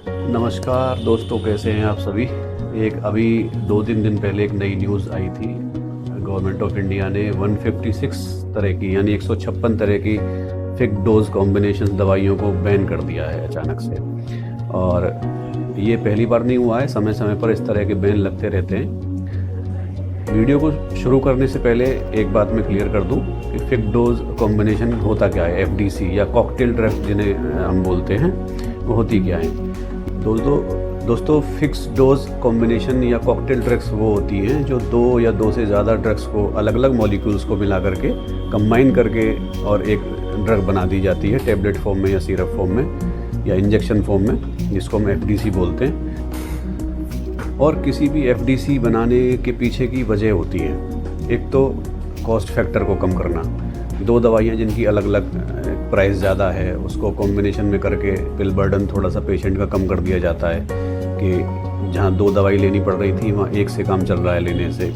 नमस्कार दोस्तों, कैसे हैं आप सभी। एक अभी 2-3 दिन पहले एक नई न्यूज़ आई थी। गवर्नमेंट ऑफ इंडिया ने 156 तरह की यानी 156 तरह की फिक्स्ड डोज कॉम्बिनेशन दवाइयों को बैन कर दिया है अचानक से। और ये पहली बार नहीं हुआ है, समय समय पर इस तरह के बैन लगते रहते हैं। वीडियो को शुरू करने से पहले एक बात मैं क्लियर कर दूं कि फिक्स्ड डोज कॉम्बिनेशन होता क्या है, एफडीसी या कॉकटेल ड्रग्स जिन्हें हम बोलते हैं, वो होती क्या है। दोस्तों फिक्स डोज कॉम्बिनेशन या कॉकटेल ड्रग्स वो होती हैं जो 2 या 2 से ज़्यादा ड्रग्स को अलग अलग मॉलिक्यूल्स को मिला करके कंबाइन करके और एक ड्रग बना दी जाती है, टैबलेट फॉर्म में या सिरप फॉर्म में या इंजेक्शन फॉर्म में, जिसको हम एफडीसी बोलते हैं। और किसी भी एफडीसी बनाने के पीछे की वजह होती है, एक तो कॉस्ट फैक्टर को कम करना। 2 दवाइयाँ जिनकी अलग अलग प्राइस ज़्यादा है, उसको कॉम्बिनेशन में करके पिल बर्डन थोड़ा सा पेशेंट का कम कर दिया जाता है कि जहाँ 2 दवाई लेनी पड़ रही थी वहाँ 1 से काम चल रहा है लेने से।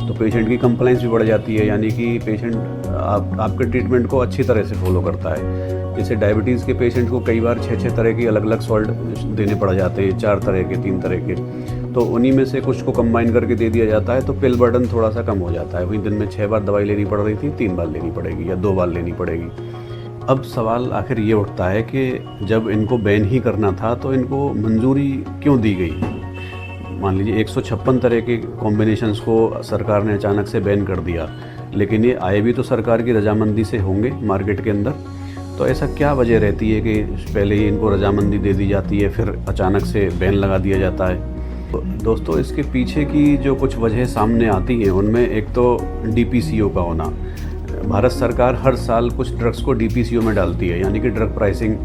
तो पेशेंट की कंप्लाइंस भी बढ़ जाती है, यानी कि पेशेंट आपके ट्रीटमेंट को अच्छी तरह से फॉलो करता है। जैसे डायबिटीज़ के पेशेंट को कई बार 6-6 तरह की अलग अलग सॉल्ट देने पड़ जाते हैं, 4 तरह के, 3 तरह के। तो उन्हीं में से कुछ को कंबाइन करके दे दिया जाता है, तो पिल बर्डन थोड़ा सा कम हो जाता है। वहीं दिन में 6 बार दवाई लेनी पड़ रही थी, 3 बार लेनी पड़ेगी या 2 बार लेनी पड़ेगी। अब सवाल आखिर ये उठता है कि जब इनको बैन ही करना था तो इनको मंजूरी क्यों दी गई। मान लीजिए 156 तरह के कॉम्बिनेशंस को सरकार ने अचानक से बैन कर दिया, लेकिन ये आए भी तो सरकार की रजामंदी से होंगे मार्केट के अंदर। तो ऐसा क्या वजह रहती है कि पहले ही इनको रजामंदी दे दी जाती है, फिर अचानक से बैन लगा दिया जाता है। दोस्तों इसके पीछे की जो कुछ वजह सामने आती हैं उनमें एक तो डीपीसीओ का होना। भारत सरकार हर साल कुछ ड्रग्स को डीपीसीओ में डालती है, यानी कि ड्रग प्राइसिंग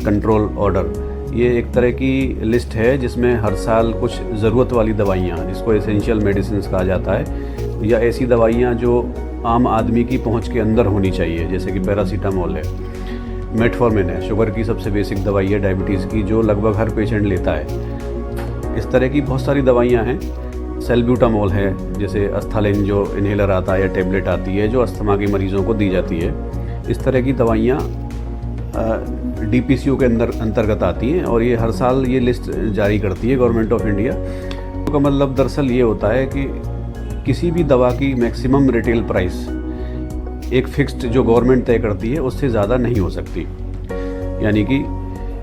कंट्रोल ऑर्डर। ये एक तरह की लिस्ट है जिसमें हर साल कुछ ज़रूरत वाली दवाइयाँ, जिसको एसेंशियल मेडिसिन कहा जाता है, या ऐसी दवाइयाँ जो आम आदमी की पहुँच के अंदर होनी चाहिए, जैसे कि पैरासीटामोल है, मेटफॉर्मिन है, शुगर की सबसे बेसिक दवाई है डायबिटीज़ की, जो लगभग हर पेशेंट लेता है। इस तरह की बहुत सारी दवाइयाँ हैं। सेल्ब्यूटामोल है, जैसे अस्थालिन जो इन्हेलर आता है या टेबलेट आती है, जो अस्थमा के मरीज़ों को दी जाती है। इस तरह की दवाइयाँ डीपीसीओ के अंतर्गत आती हैं और ये हर साल ये लिस्ट जारी करती है गवर्नमेंट ऑफ इंडिया। तो का मतलब दरअसल ये होता है कि किसी भी दवा की मैक्सिमम रिटेल प्राइस एक फिक्स्ड जो गवर्नमेंट तय करती है उससे ज़्यादा नहीं हो सकती। यानी कि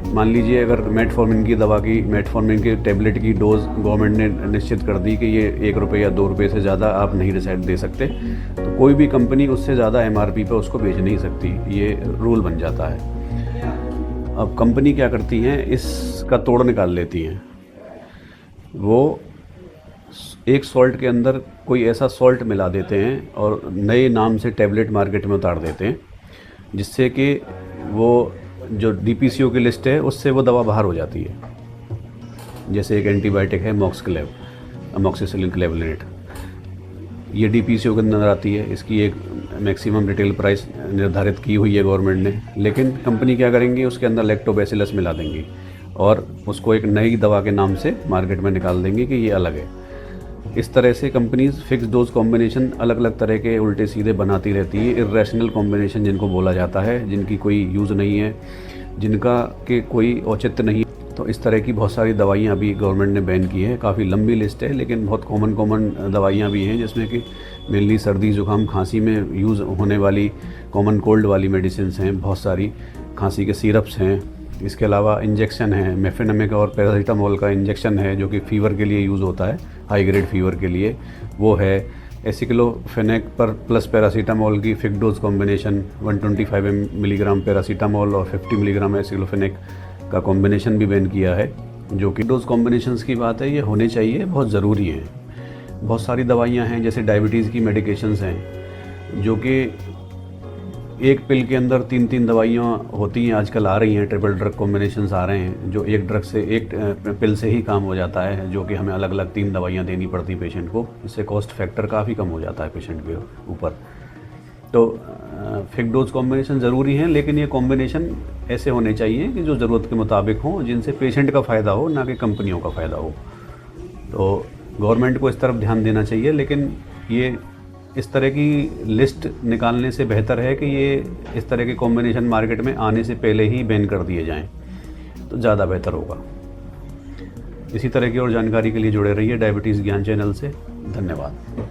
मान लीजिए अगर मेटफॉर्मिन के टैबलेट की डोज गवर्नमेंट ने निश्चित कर दी कि ये 1 रुपये या 2 रुपये से ज़्यादा आप नहीं रिसाइड दे सकते, तो कोई भी कंपनी उससे ज़्यादा एमआरपी पे उसको बेच नहीं सकती, ये रूल बन जाता है। अब कंपनी क्या करती हैं, इसका तोड़ निकाल लेती हैं। वो एक सॉल्ट के अंदर कोई ऐसा सॉल्ट मिला देते हैं और नए नाम से टैबलेट मार्केट में उतार देते हैं, जिससे कि वो जो डीपीसीओ की लिस्ट है उससे वो दवा बाहर हो जाती है। जैसे एक एंटीबायोटिक है मॉक्सक्लेव, अमोक्सिसिलिन क्लेवलेनेट, ये डीपीसीओ के अंदर आती है। इसकी एक मैक्सिमम रिटेल प्राइस निर्धारित की हुई है गवर्नमेंट ने, लेकिन कंपनी क्या करेंगी, उसके अंदर लैक्टोबैसिलस मिला देंगी और उसको एक नई दवा के नाम से मार्केट में निकाल देंगे कि ये अलग है। इस तरह से कंपनीज फिक्स डोज कॉम्बिनेशन अलग अलग तरह के उल्टे सीधे बनाती रहती है, इर्रेशनल कॉम्बिनेशन जिनको बोला जाता है, जिनकी कोई यूज़ नहीं है, जिनका के कोई औचित्य नहीं। तो इस तरह की बहुत सारी दवाइयाँ अभी गवर्नमेंट ने बैन की है। काफ़ी लंबी लिस्ट है, लेकिन बहुत कॉमन दवाइयाँ भी हैं, जिसमें कि मेनली सर्दी जुकाम खांसी में यूज़ होने वाली कॉमन कोल्ड वाली मेडिसिन हैं, बहुत सारी खांसी के सिरप्स हैं। इसके अलावा इंजेक्शन है, मेफेनेमिक और पैरासीटामोल का इंजेक्शन है जो कि फ़ीवर के लिए यूज़ होता है, हाई ग्रेड फ़ीवर के लिए, वो है। एसिक्लोफेनेक पर प्लस पैरासीटामोल की fixed dose combination 125 milligram paracetamol और 50 मिलीग्राम एसिक्लोफेनेक का कॉम्बिनेशन भी बैन किया है, जो कि डोज कॉम्बिनेशंस की बात है, ये होने चाहिए, बहुत ज़रूरी है। बहुत सारी दवाइयाँ हैं, जैसे डायबिटीज़ की मेडिकेशंस हैं, जो कि एक पिल के अंदर 3-3 दवाइयाँ होती हैं, आजकल आ रही हैं, ट्रिपल ड्रग कॉम्बिनेशंस आ रहे हैं, जो एक ड्रग से एक पिल से ही काम हो जाता है, जो कि हमें अलग अलग 3 दवाइयाँ देनी पड़ती पेशेंट को। इससे कॉस्ट फैक्टर काफ़ी कम हो जाता है पेशेंट के ऊपर। तो फिक्स्ड डोज कॉम्बिनेशन ज़रूरी हैं, लेकिन ये कॉम्बिनेशन ऐसे होने चाहिए कि जो ज़रूरत के मुताबिक हों, जिनसे पेशेंट का फ़ायदा हो, ना कि कंपनियों का फ़ायदा हो। तो गवर्नमेंट को इस तरफ ध्यान देना चाहिए, लेकिन ये इस तरह की लिस्ट निकालने से बेहतर है कि ये इस तरह के कॉम्बिनेशन मार्केट में आने से पहले ही बैन कर दिए जाएं, तो ज़्यादा बेहतर होगा। इसी तरह की और जानकारी के लिए जुड़े रहिए डायबिटीज़ ज्ञान चैनल से। धन्यवाद।